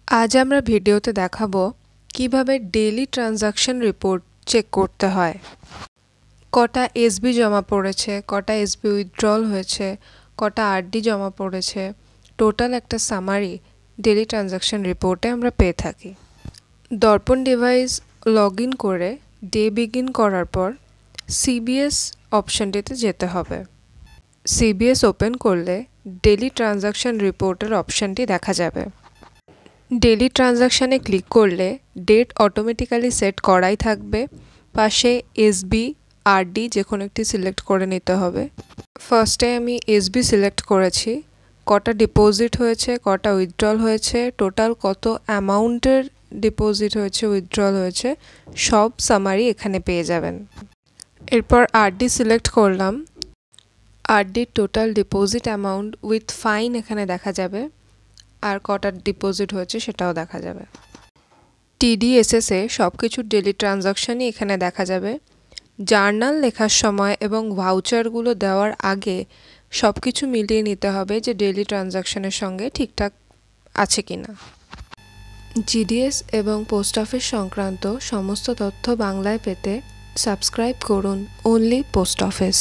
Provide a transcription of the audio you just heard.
আজ আমরা ভিডিওতে দেখাবো কিভাবে ডেইলি ট্রানজাকশন রিপোর্ট চেক করতে হয়। কটা এসবি জমা পড়েছে, কটা এসবি উইথড্রল হয়েছে, কটা আরডি জমা পড়েছে, টোটাল একটা সামারি ডেইলি ট্রানজাকশন রিপোর্টে আমরা পেয়ে থাকি। দর্পণ ডিভাইস লগ ইন করে ডে বিগিন করার পর সিবিএস অপশানটিতে যেতে হবে। সিবিএস ওপেন করলে ডেইলি ট্রানজাকশন রিপোর্টের অপশানটি দেখা যাবে। ডেইলি ট্রানজাকশানে ক্লিক করলে ডেট অটোমেটিক্যালি সেট করাই থাকবে। পাশে এসবি আরডি যে কোনো একটি সিলেক্ট করে নিতে হবে। ফার্স্টে আমি এসবি সিলেক্ট করেছি। কটা ডিপোজিট হয়েছে, কটা উইথড্রল হয়েছে, টোটাল কত অ্যামাউন্টের ডিপোজিট হয়েছে, উইথড্রল হয়েছে, সব সামারি এখানে পেয়ে যাবেন। এরপর আরডি সিলেক্ট করলাম। আরডির total deposit amount with fine এখানে দেখা যাবে, আর কটা ডিপোজিট হয়েছে সেটাও দেখা যাবে। টিডিএসএসে সব কিছু ডেইলি ট্রানজাকশানই এখানে দেখা যাবে। জার্নাল লেখার সময় এবং ভাউচারগুলো দেওয়ার আগে সব কিছু মিলিয়ে নিতে হবে যে ডেইলি ট্রানজাকশানের সঙ্গে ঠিকঠাক আছে কিনা। জিডিএস এবং পোস্ট অফিস সংক্রান্ত সমস্ত তথ্য বাংলায় পেতে সাবস্ক্রাইব করুন অনলি পোস্ট অফিস।